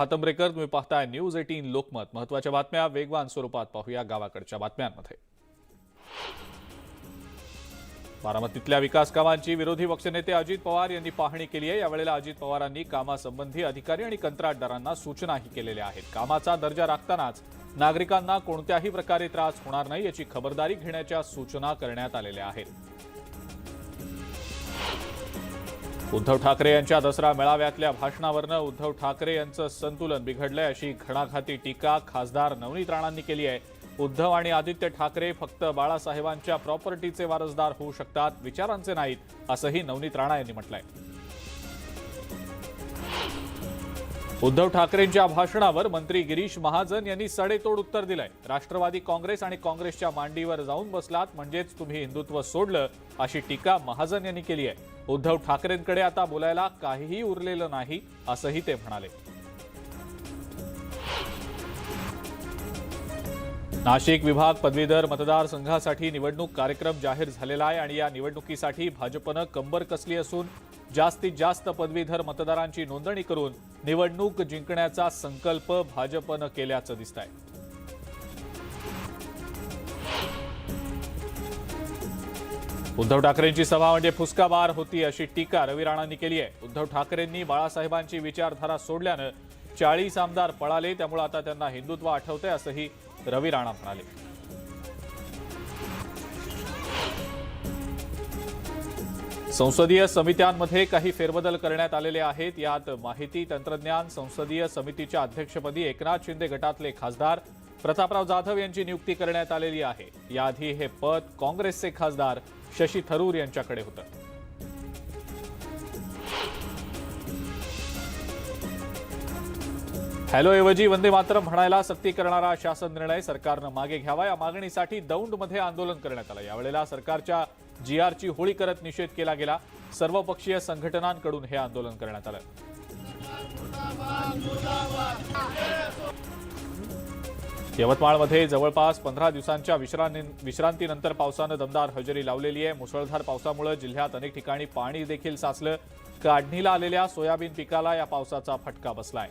हातंब्रेकर, तुम्ही पाहताय न्यूज 18 लोकमत। महत्त्वाच्या बातम्या वेगवान स्वरूपात पाहूया गावाकडच्या बातम्यांमध्ये। बारामतीतल्या विकास कामांची विरोधी पक्षनेते अजित पवार यांनी पाहणी केली आहे। यावेळेला अजित पवारांनी कामासंबंधी अधिकारी आणि कंत्राटदारांना सूचनाही केलेल्या आहेत। कामाचा दर्जा राखतानाच नागरिकांना कोणत्याही प्रकारे त्रास होणार नाही याची खबरदारी घेण्याच्या सूचना करण्यात आलेल्या आहेत। उद्धव ठाकरे यांच्या दसरा मेळाव्यातल्या भाषणावरनं उद्धव ठाकरे यांचं संतुलन बिघडलंय अशी घणाघाती टीका खासदार नवनीत राणांनी केली आहे। उद्धव आणि आदित्य ठाकरे फक्त बाळासाहेबांच्या प्रॉपर्टीचे वारसदार होऊ शकतात, विचारांचे नाहीत, असंही नवनीत राणा यांनी म्हटलंय। उद्धव ठाकरेंच्या भाषणावर मंत्री गिरीश महाजन यांनी सडेतोड उत्तर दिलंय। राष्ट्रवादी काँग्रेस आणि काँग्रेसच्या मांडीवर जाऊन बसलात म्हणजेच तुम्ही हिंदुत्व सोडलं, अशी टीका महाजन यांनी केली आहे। उद्धव ठाकरेंकडे आता बोलायला काहीही उरलेलं नाही, असंही ते म्हणाले। नाशिक विभाग पदवीधर मतदारसंघासाठी निवडणूक कार्यक्रम जाहीर झालेला आहे आणि या निवडणुकीसाठी भाजपनं कंबर कसली असून जास्तीत जास्त पदवीधर मतदारांची नोंदणी करून निवडणूक जिंकण्याचा संकल्प भाजपनं केल्याचं दिसतंय। उद्धव ठाकरेंची सभा म्हणजे फुसकाबार होती अशी टीका रवी राणांनी केली आहे। उद्धव ठाकरेंनी बाळासाहेबांची विचारधारा सोडल्यानं 40 आमदार पळाले, त्यामुळे आता त्यांना हिंदुत्व आठवतंय असंही रवी राणा म्हणाले। संसदीय समित्यांमध्ये काही फेरबदल करण्यात आलेले आहेत। यात माहिती तंत्रज्ञान संसदीय समितीच्या अध्यक्षपदी एकनाथ शिंदे गटातले खासदार प्रतापराव जाधव यांची नियुक्ती करण्यात आलेली आहे। याआधी हे पद काँग्रेसचे खासदार शशी थरूर यांच्याकडे होतं। हॅलोऐवजी वंदे मातरम म्हणायला सक्ती करणारा शासन निर्णय सरकारनं मागे घ्यावा, या मागणीसाठी दौंडमध्ये आंदोलन करण्यात आलं। यावेळेला सरकारच्या जीआरची होळी करत निषेध केला गेला। सर्वपक्षीय संघटनांकडून हे आंदोलन करण्यात आलं। यवतमाळमध्ये जवळपास 15 दिवसांच्या विश्रांतीनंतर पावसानं दमदार हजेरी लावलेली आहे। मुसळधार पावसामुळे जिल्ह्यात अनेक ठिकाणी पाणी देखील साचलं। काढणीला आलेल्या सोयाबीन पिकाला या पावसाचा फटका बसलाय।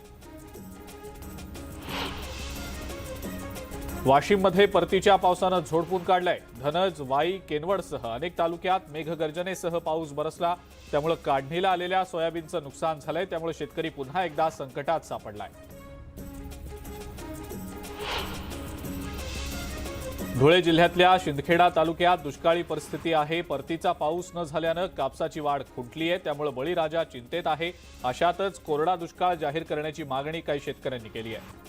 वाशिममध्ये परतीच्या पावसानं झोडपून काढलाय। धनज, वाई, केनवडसह अनेक तालुक्यात मेघगर्जनेसह पाऊस बरसला, त्यामुळे काढणीला आलेल्या सोयाबीनचं नुकसान झालंय। त्यामुळे शेतकरी पुन्हा एकदा संकटात सापडलाय। धुळे जिल्ह्यातल्या शिंदखेडा तालुक्यात दुष्काळी परिस्थिती आहे। परतीचा पाऊस न झाल्यानं कापसाची वाढ खुंटली आहे, त्यामुळे बळीराजा चिंतेत आहे। अशातच कोरडा दुष्काळ जाहीर करण्याची मागणी काही शेतकऱ्यांनी केली आहे।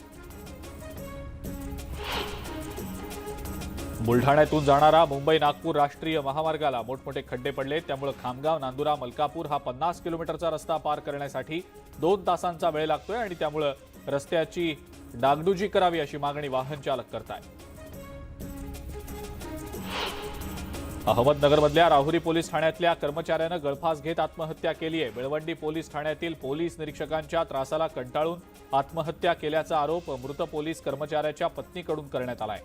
बुलढाण्यातून जाणारा मुंबई नागपूर राष्ट्रीय महामार्गाला मोठमोठे खड्डे पडले, त्यामुळे खामगाव नांदुरा मलकापूर हा 50 किलोमीटरचा रस्ता पार करण्यासाठी 2 तासांचा वेळ लागतोय आणि त्यामुळे रस्त्याची डागडुजी करावी अशी मागणी वाहन चालक करतायत। अहमदनगरमधल्या राहुरी पोलीस ठाण्यातल्या कर्मचाऱ्यानं गळफास घेत आत्महत्या केली आहे। बेळवंडी पोलीस ठाण्यातील पोलीस निरीक्षकांच्या त्रासाला कंटाळून आत्महत्या केल्याचा आरोप मृत पोलीस कर्मचाऱ्याच्या पत्नीकडून करण्यात आलाय।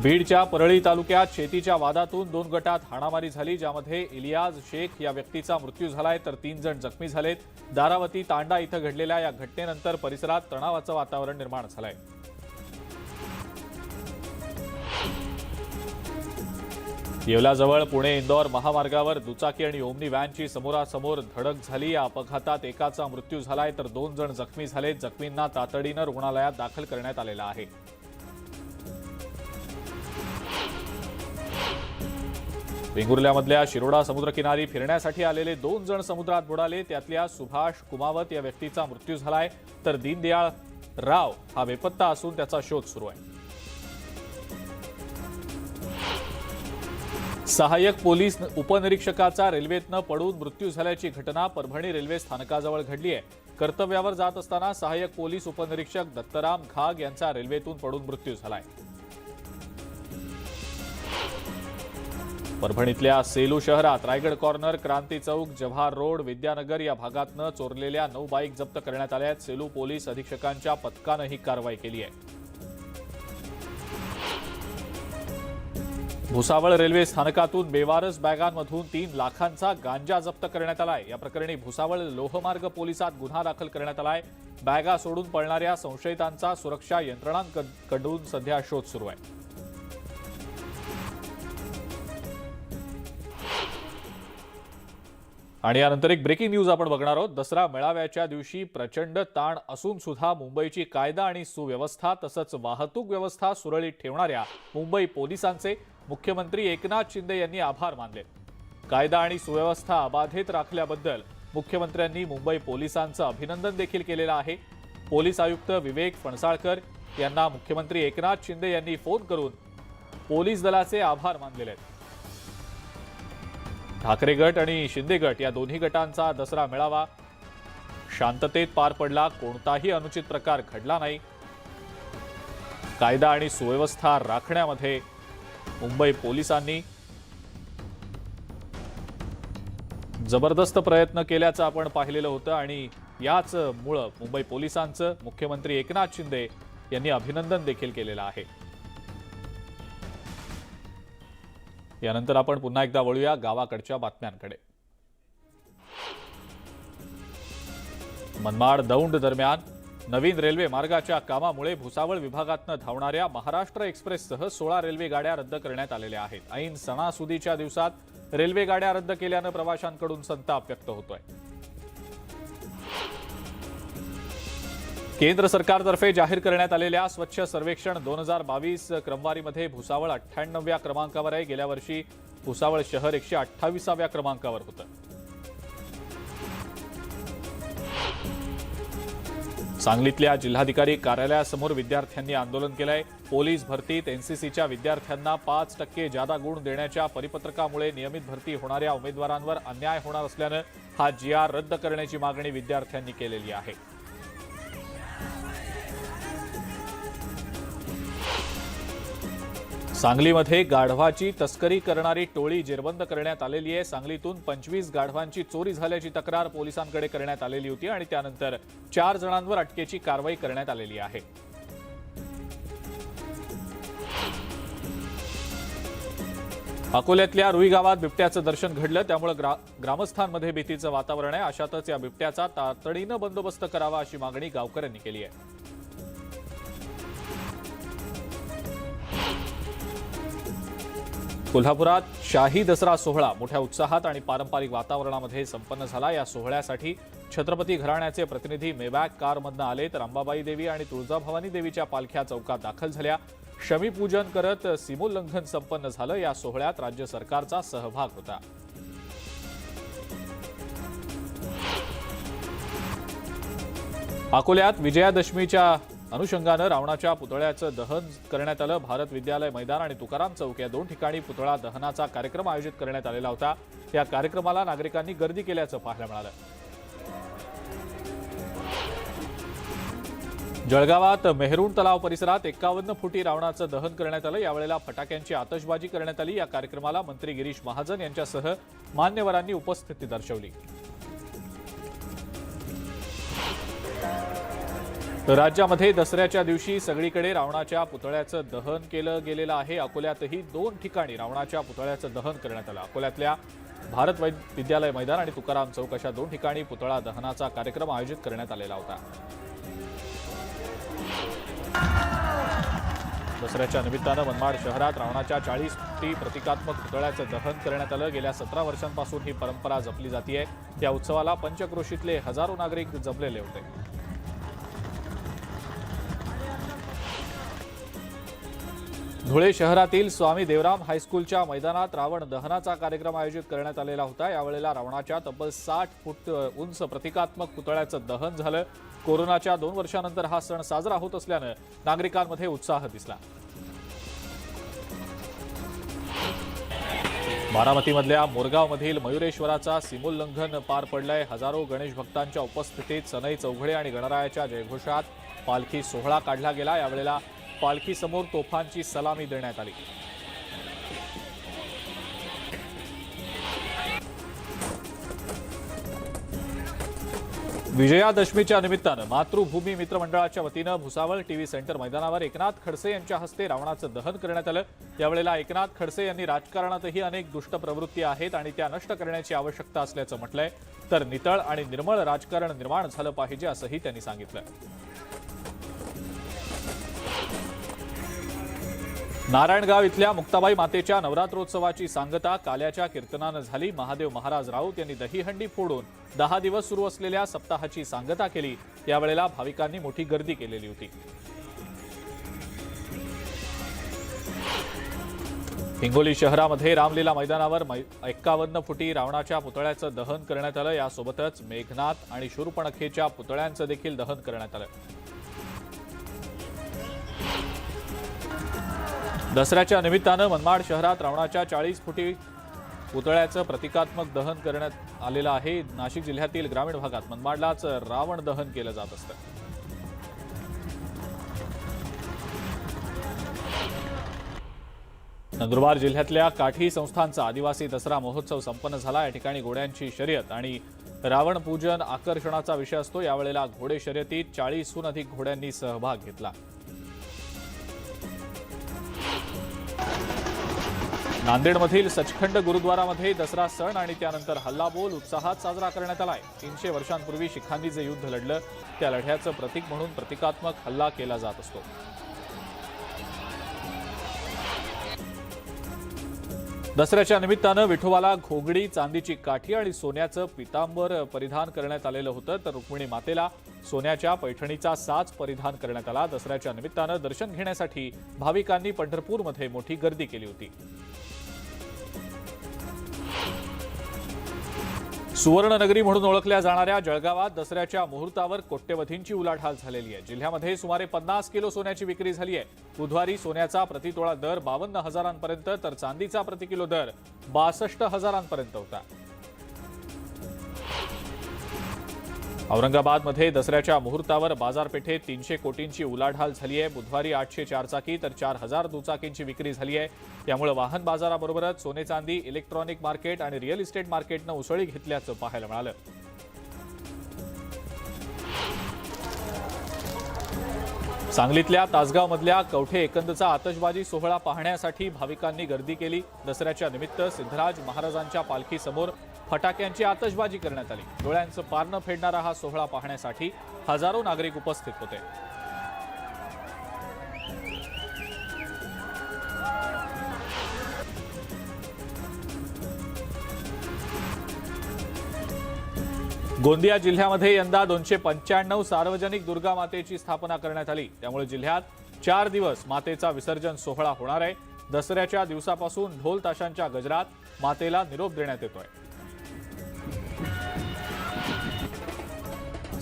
बीडच्या परळी तालुक्यात शेतीच्या वादातून 2 गटात हाणामारी झाली, ज्यामध्ये इलियाज शेख या व्यक्तीचा मृत्यू झालाय तर 3 जण जखमी झालेत। दारावती तांडा इथं घडलेल्या या घटनेनंतर परिसरात तणावाचं वातावरण निर्माण झालंय। येवल्याजवळ पुणे इंदौर महामार्गावर दुचाकी आणि ओमनी व्हॅनची समोरासमोर धडक झाली। या अपघातात एकाचा मृत्यू झालाय तर 2 जण जखमी झालेत। जखमींना तातडीनं रुग्णालयात दाखल करण्यात आलेलं आहे। वेंगुर्ल्यामधल्या शिरोडा समुद्रकिनारी फिरण्यासाठी आलेले 2 जण समुद्रात बुडाले, त्यातल्या सुभाष कुमावत या व्यक्तीचा मृत्यू झालाय तर दीनदयाळ राव हा बेपत्ता असून त्याचा शोध सुरू आहे। सहाय्यक पोलीस उपनिरीक्षकाचा रेल्वेतनं पडून मृत्यू झाल्याची घटना परभणी रेल्वे स्थानकाजवळ घडली आहे। कर्तव्यावर जात असताना सहाय्यक पोलीस उपनिरीक्षक दत्तराम घाग यांचा रेल्वेतून पडून मृत्यू झालाय। परभणीतल्या सेलू शहरात रायगड कॉर्नर, क्रांती चौक, जव्हार रोड, विद्यानगर या भागातनं चोरलेल्या 9 बाईक जप्त करण्यात आल्या आहेत। सेलू पोलीस अधीक्षकांच्या पथकानं ही कारवाई केली आहे। भुसावळ रेल्वे स्थानकातून बेवारस बॅगांमधून 3 लाखांचा गांजा जप्त करण्यात आलाय। या प्रकरणी भुसावळ लोहमार्ग पोलिसात गुन्हा दाखल करण्यात आलाय। बॅगा सोडून पळणाऱ्या संशयितांचा सुरक्षा यंत्रणांकडून सध्या शोध सुरू आहे। आणि यानंतर एक ब्रेकिंग न्यूज आपण बघणार आहोत। दसरा मेळाव्याच्या दिवशी प्रचंड ताण असून सुद्धा मुंबईची कायदा आणि सुव्यवस्था तसंच वाहतूक व्यवस्था सुरळीत ठेवणाऱ्या मुंबई पोलिसांचे मुख्यमंत्री एकनाथ शिंदे यांनी आभार मानले। कायदा आणि सुव्यवस्था अबाधित राखल्याबद्दल मुख्यमंत्र्यांनी मुंबई पोलिसांचं अभिनंदन देखील केलेलं आहे। पोलीस आयुक्त विवेक फणसाळकर यांना मुख्यमंत्री एकनाथ शिंदे यांनी फोन करून पोलीस दलाचे आभार मानलेले आहेत। ठाकरे गट आणि शिंदे गट या दोन्ही गटांचा दसरा मेळावा शांततेत पार पडला। कोणताही अनुचित प्रकार घडला नाही। कायदा आणि सुव्यवस्था राखण्यामध्ये मुंबई पोलिसांनी जबरदस्त प्रयत्न केल्याचं आपण पाहिलेलं होतं आणि याच मुळे मुंबई पोलिसांचं मुख्यमंत्री एकनाथ शिंदे यांनी अभिनंदन देखील केलेलं आहे। यानंतर आपण पुन्हा एकदा वळूया गावाकडच्या बातम्यांकडे। मनमाड दौंड दरम्यान नवीन रेल्वे मार्गाच्या कामामुळे भुसावळ विभागातून धावणाऱ्या महाराष्ट्र एक्सप्रेससह 16 रेल्वे गाड्या रद्द करण्यात आलेल्या आहेत। ऐन सणासुदीच्या दिवसात रेल्वे गाड्या रद्द केल्याने प्रवाशांकडून संताप व्यक्त होतोय। केंद्र सरकारतर्फे जाहीर करण्यात आलेल्या स्वच्छ सर्वेक्षण 2022 क्रमवारीमध्ये भुसावळ 98व्या क्रमांकावर आहे। गेल्या वर्षी भुसावळ शहर 128व्या क्रमांकावर होतं। सांगलीतल्या जिल्हाधिकारी कार्यालयासमोर विद्यार्थ्यांनी आंदोलन केलंय। पोलीस भरतीत एनसीसीच्या विद्यार्थ्यांना 5% जादा गुण देण्याच्या परिपत्रकामुळे नियमित भरती होणाऱ्या उमेदवारांवर अन्याय होणार असल्यानं हा GR रद्द करण्याची मागणी विद्यार्थ्यांनी केलेली आहे। सांगलीमध्ये गाढवाची तस्करी करणारी टोळी जेरबंद करण्यात आलेली आहे। सांगलीतून 25 गाढवांची चोरी झाल्याची तक्रार पोलिसांकडे करण्यात आलेली होती आणि त्यानंतर 4 जणांवर अटकेची कारवाई करण्यात आलेली आहे। अकोल्यातल्या रुई गावात बिबट्याचं दर्शन घडलं, त्यामुळे ग्रामस्थांमध्ये भीतीचं वातावरण आहे। अशातच या बिबट्याचा तातडीनं बंदोबस्त करावा अशी मागणी गावकऱ्यांनी केली आहे। कोल्हापुरात शाही दसरा सोहळा मोठ्या उत्साहात आणि पारंपरिक वातावरणामध्ये संपन्न झाला। या सोहळ्यासाठी छत्रपती घराण्याचे प्रतिनिधी मेबॅक कारमधून आले तर अंबाबाई देवी आणि तुळजाभवानी देवीच्या पालख्या चौकात दाखल झाल्या। शमीपूजन करत सीमोल्लंघन संपन्न झालं। या सोहळ्यात राज्य सरकारचा सहभाग होता। अकोल्यात विजयादशमीच्या अनुषंगानं रावणाच्या पुतळ्याचं दहन करण्यात आलं। भारत विद्यालय मैदान आणि तुकाराम चौक या 2 ठिकाणी पुतळा दहनाचा कार्यक्रम आयोजित करण्यात आलेला होता। या कार्यक्रमाला नागरिकांनी गर्दी केल्याचं पाहायला मिळालं। जळगावात मेहरुण तलाव परिसरात 51 फुटी रावणाचं दहन करण्यात आलं। यावेळेला फटाक्यांची आतषबाजी करण्यात आली। या कार्यक्रमाला मंत्री गिरीश महाजन यांच्यासह मान्यवरांनी उपस्थिती दर्शवली। राज्यामध्ये दसऱ्याच्या दिवशी सगळीकडे रावणाच्या पुतळ्याचं दहन केलं गेलेलं आहे। अकोल्यातही 2 ठिकाणी रावणाच्या पुतळ्याचं दहन करण्यात आलं। अकोल्यातल्या भारत विद्यालय मैदान आणि तुकाराम चौक अशा 2 ठिकाणी पुतळा दहनाचा कार्यक्रम आयोजित करण्यात आलेला होता। दसऱ्याच्या निमित्तानं मनमाड शहरात रावणाच्या 40 फुटी प्रतिकात्मक पुतळ्याचं दहन करण्यात आलं। गेल्या 17 वर्षांपासून ही परंपरा जपली जाते। या उत्सवाला पंचक्रोशीतले हजारो नागरिक जमलेले होते। धुळे शहरातील स्वामी देवराम हायस्कूलच्या मैदानात रावण दहनाचा कार्यक्रम आयोजित करण्यात आलेला होता। यावेळेला रावणाच्या तब्बल 60 फूट उंच प्रतिकात्मक पुतळ्याचं दहन झालं। कोरोनाच्या 2 वर्षांनंतर हा सण साजरा होत असल्यानं नागरिकांमध्ये उत्साह दिसला। बारामतीमधल्या मोरगावमधील मयुरेश्वराचा सीमोल्लंघन पार पडलंय। हजारो गणेश भक्तांच्या उपस्थितीत सनई चौघडे आणि गणरायाच्या जयघोषात पालखी सोहळा काढला गेला। यावेळेला पालखीसमोर तोफांची सलामी देण्यात आली। विजयादशमीच्या निमित्तानं मातृभूमी मित्रमंडळाच्या वतीनं भुसावळ टीव्ही सेंटर मैदानावर एकनाथ खडसे यांच्या हस्ते रावणाचं दहन करण्यात आलं। यावेळेला एकनाथ खडसे यांनी राजकारणातही अनेक दुष्ट प्रवृत्ती आहेत आणि त्या नष्ट करण्याची आवश्यकता असल्याचं म्हटलंय, तर नितळ आणि निर्मळ राजकारण निर्माण झालं पाहिजे असंही त्यांनी सांगितलं। नारायणगाव इथल्या मुक्ताबाई मातेच्या नवरात्रोत्सवाची सांगता काल्याच्या कीर्तनानं झाली। महादेव महाराज राऊत यांनी दहीहंडी फोडून 10 दिवस सुरू असलेल्या सप्ताहाची सांगता केली। यावेळेला भाविकांनी मोठी गर्दी केलेली होती। हिंगोली शहरामध्ये रामलीला मैदानावर 51 फुटी रावणाच्या पुतळ्याचं दहन करण्यात आलं। यासोबतच मेघनाथ आणि शूर्पणखेच्या पुतळ्यांचं देखील दहन करण्यात आलं। दसऱ्याच्या निमित्तानं मनमाड शहरात रावणाच्या 40 फुटी पुतळ्याचं प्रतिकात्मक दहन करण्यात आलेलं आहे। नाशिक जिल्ह्यातील ग्रामीण भागात मनमाडलाच रावण दहन केलं जात असतं। नंदुरबार जिल्ह्यातल्या काठी संस्थानचा आदिवासी दसरा महोत्सव संपन्न झाला। या ठिकाणी घोड्यांची शर्यत आणि रावण पूजन आकर्षणाचा विषय असतो। यावेळेला घोडे शर्यतीत 40हून अधिक घोड्यांनी सहभाग घेतला। नांदेडमधील सचखंड गुरुद्वारामध्ये दसरा सण आणि त्यानंतर हल्लाबोल उत्साहात साजरा करण्यात आलाय। 300 वर्षांपूर्वी शिखांनी जे युद्ध लढलं त्या लढ्याचं प्रतीक म्हणून प्रतिकात्मक हल्ला केला जात असतो। दसऱ्याच्या निमित्तानं विठोबाला घोगडी, चांदीची काठी आणि सोन्याचं पितांबर परिधान करण्यात आलेलं होतं, तर रुक्मिणी मातेला सोन्याच्या पैठणीचा साज परिधान करण्यात आला। दसऱ्याच्या निमित्तानं दर्शन घेण्यासाठी भाविकांनी पंढरपूरमध्ये मोठी गर्दी केली होती। सुवर्णनगरी म्हणून ओळखल्या जाणाऱ्या जळगावात दसऱ्याच्या मुहूर्तावर कोट्यवधींची उलाढाल झालेली आहे। जिल्ह्यामध्ये सुमारे 50 किलो सोन्याची विक्री झाली आहे। बुधवारी सोन्याचा प्रतितोळा दर 52,000पर्यंत तर चांदीचा प्रतिकिलो दर 62,000पर्यंत होता। औरंगाबादमध्ये दसऱ्याच्या मुहूर्तावर बाजारपेठेत 300 कोटींची उलाढाल झाली आहे। बुधवारी 804 चाकी तर 4000 दुचाकींची विक्री झाली आहे। त्यामुळे वाहन बाजाराबरोबरच सोने चांदी, इलेक्ट्रॉनिक मार्केट आणि रिअल इस्टेट मार्केटनं उसळी घेतल्याचं पाहायला मिळालं। सांगलीतल्या तासगावमधल्या कवठे एकंदचा आतषबाजी सोहळा पाहण्यासाठी भाविकांनी गर्दी केली। दसऱ्याच्या निमित्त सिद्धराज महाराजांच्या पालखीसमोर फटाक्यांची आतषबाजी करण्यात आली। डोळ्यांचं पारणं फेडणारा हा सोहळा पाहण्यासाठी हजारो नागरिक उपस्थित होते। गोंदिया जिल्ह्यामध्ये यंदा 295 सार्वजनिक दुर्गा मातेची स्थापना करण्यात आली। त्यामुळे जिल्ह्यात 4 दिवस मातेचा विसर्जन सोहळा होणार आहे। दसऱ्याच्या दिवसापासून ढोल ताशांच्या गजरात मातेला निरोप देण्यात येतोय।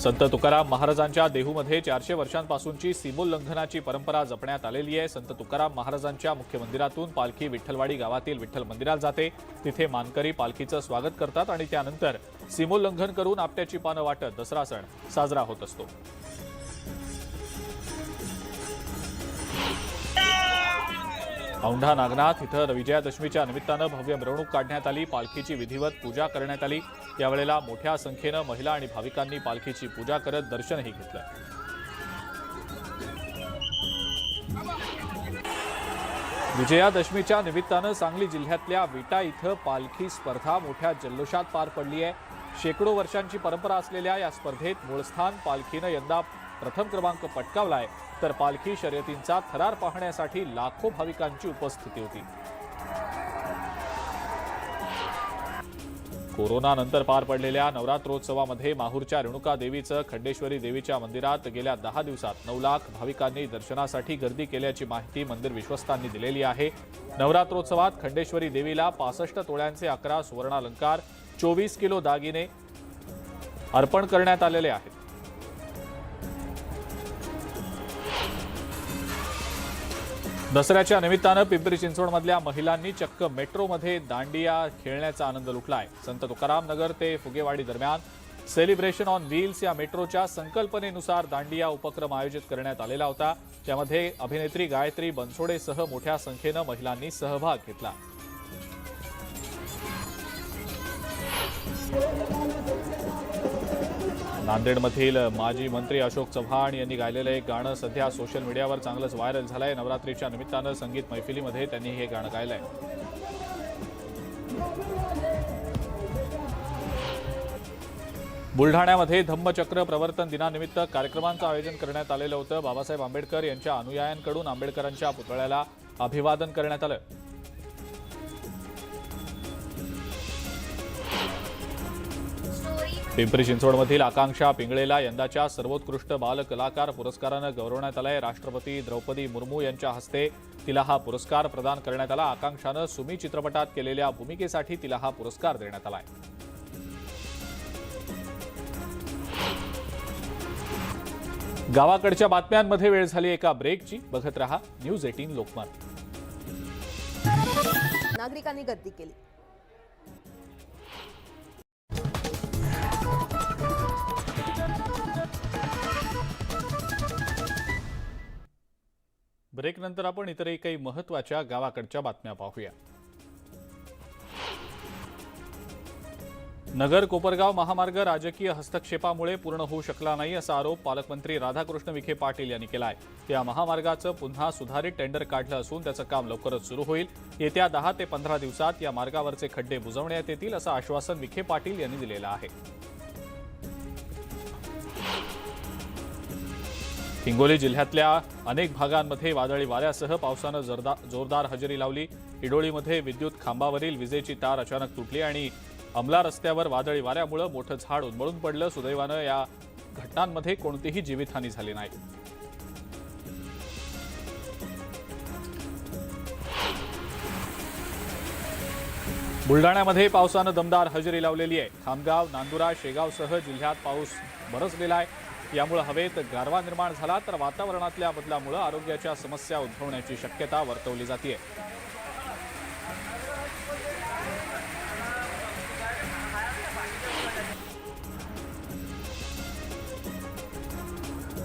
संत तुकाराम महाराजांच्या देहूमध्ये 400 वर्षांपासूनची सीमोल्लंघनाची परंपरा जपण्यात आलेली आहे। संत तुकाराम महाराजांच्या मुख्य मंदिरातून पालखी विठ्ठलवाडी गावातील विठ्ठल मंदिरात जाते। तिथे मानकरी पालखीचं स्वागत करतात आणि त्यानंतर सीमोल्लंघन करून आपट्याची पानं वाटत दसरा सण साजरा होत असतो। औंढा नागनाथ इथं विजयादशमीच्या निमित्तानं भव्य मिरवणूक काढण्यात आली। पालखीची विधिवत पूजा करण्यात आली। यावेळेला मोठ्या संख्येनं महिला आणि भाविकांनी पालखीची पूजा करत दर्शनही घेतलं। विजयादशमीच्या निमित्तानं सांगली जिल्ह्यातल्या विटा इथं पालखी स्पर्धा मोठ्या जल्लोषात पार पडली आहे। शेकडो वर्षांची परंपरा असलेल्या या स्पर्धेत मूळस्थान पालखीनं यंदा प्रथम क्रमांक पटकावलाय, तर पालखी शर्यतींचा थरार पाहण्यासाठी लाखो भाविकांची उपस्थिती होती। कोरोनानंतर पार पडलेल्या नवरात्रोत्सवामध्ये माहूरच्या रेणुका देवीचं खंडेश्वरी देवीच्या मंदिरात गेल्या 10 दिवसात 9 लाख भाविकांनी दर्शनासाठी गर्दी केल्याची माहिती मंदिर विश्वस्तांनी दिलेली आहे। नवरात्रोत्सवात खंडेश्वरी देवीला 65 तोळ्यांचे 11 सुवर्णालंकार, 24 किलो दागिने अर्पण करण्यात आलेले आहेत। दसऱ्याच्या निमित्तानं पिंपरी चिंचवडमधल्या महिलांनी चक्क मेट्रोमध्ये दांडिया खेळण्याचा आनंद लुटलाय। संत तुकाराम नगर ते फुगेवाडी दरम्यान सेलिब्रेशन ऑन व्हील्स या मेट्रोच्या संकल्पनेनुसार दांडिया उपक्रम आयोजित करण्यात आलेला होता। त्यामध्ये अभिनेत्री गायत्री बनसोडेसह मोठ्या संख्येनं महिलांनी सहभाग घेतला। नांदेडमधील माजी मंत्री अशोक चव्हाण यांनी गायलेलं एक गाणं सध्या सोशल मीडियावर चांगलंच व्हायरल झालंय। नवरात्रीच्या निमित्तानं संगीत मैफिलीमध्ये त्यांनी हे गाणं गायलंय। बुलढाण्यामध्ये धम्मचक्र प्रवर्तन दिनानिमित्त कार्यक्रमांचं आयोजन करण्यात आलेलं होतं। बाबासाहेब आंबेडकर यांच्या अनुयायांकडून आंबेडकरांच्या पुतळ्याला अभिवादन करण्यात आलं। पिंपरी चिंचवडमधील आकांक्षा पिंगळेला यंदाच्या सर्वोत्कृष्ट बालकलाकार पुरस्कारानं गौरवण्यात आलंय। राष्ट्रपती द्रौपदी मुर्मू यांच्या हस्ते तिला हा पुरस्कार प्रदान करण्यात आला। आकांक्षानं सुमी चित्रपटात केलेल्या भूमिकेसाठी तिला हा पुरस्कार देण्यात आलाय। गावाकडच्या बातम्यांमध्ये वेळ झाली एका ब्रेकची। बघत रहा न्यूज 18 लोकमत। नागरिकांनी गर्दी केली। ब्रेकनंतर आपण इतरही काही महत्त्वाच्या गावाकडच्या बातम्या पाहूया। नगर कोपरगाव महामार्ग राजकीय हस्तक्षेपामुळे पूर्ण होऊ शकला नाही असा आरोप पालकमंत्री राधाकृष्ण विखे पाटील यांनी केला आहे। या महामार्गाचं पुन्हा सुधारित टेंडर काढलं असून त्याचं काम लवकरच सुरू होईल। येत्या 10 ते 15 दिवसात या मार्गावरचे खड्डे बुजवण्यात येतील असं आश्वासन विखे पाटील यांनी दिलेलं आहे। हिंगोली जिल्ह्यातल्या अनेक भागांमध्ये वादळी वाऱ्यासह पावसानं जोरदार हजेरी लावली। इडोळीमध्ये विद्युत खांबावरील विजेची तार अचानक तुटली आणि अमला रस्त्यावर वादळी वाऱ्यामुळे मोठं झाड उन्मळून पडलं। सुदैवानं या घटनांमध्ये कोणतीही जीवितहानी झाली नाही। बुलढाण्यामध्ये पावसानं दमदार हजेरी लावलेली आहे। खामगाव, नांदुरा, शेगावसह जिल्ह्यात पाऊस बरसलेला आहे। यामुळे हवेत गारवा निर्माण झाला तर वातावरणातल्या बदलामुळे आरोग्याच्या समस्या उद्भवण्याची शक्यता वर्तवली जाते।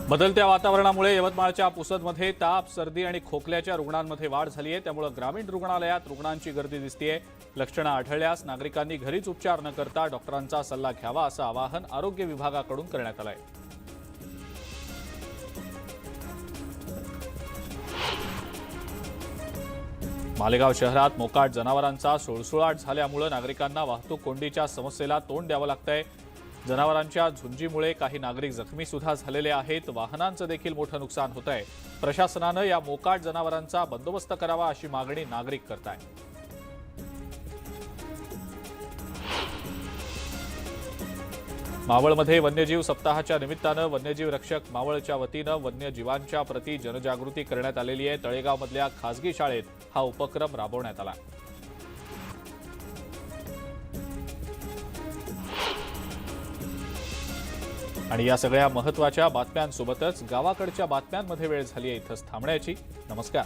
बदलत्या वातावरणामुळे यवतमाळच्या पुसदमध्ये ताप, सर्दी आणि खोकल्याच्या रुग्णांमध्ये वाढ झाली आहे। त्यामुळे ग्रामीण रुग्णालयात रुग्णांची गर्दी दिसतेय। लक्षणं आढळल्यास नागरिकांनी घरीच उपचार न करता डॉक्टरांचा सल्ला घ्यावा असं आवाहन आरोग्य विभागाकडून करण्यात आलं आहे। मालेगाव शहरात मोकाट जनावरांचा सुळसुळाट झाल्यामुळे नागरिकांना वाहतूक कोंडीच्या समस्येला तोंड द्यावं लागतंय। जनावरांच्या झुंजीमुळे काही नागरिक जखमी सुद्धा झालेले आहेत। वाहनांचं देखील मोठं नुकसान होत आहे। प्रशासनानं या मोकाट जनावरांचा बंदोबस्त करावा अशी मागणी नागरिक करतायत। मावळमध्ये वन्यजीव सप्ताहाच्या निमित्तानं वन्यजीव रक्षक मावळच्या वतीनं वन्यजीवांच्या प्रति जनजागृती करण्यात आलेली आहे। तळेगावमधल्या खासगी शाळेत हा उपक्रम राबवण्यात आला। आणि या सगळ्या महत्त्वाच्या बातम्यांसोबतच गावाकडच्या बातम्यांमध्ये वेळ झाली आहे इथंच थांबण्याची। नमस्कार।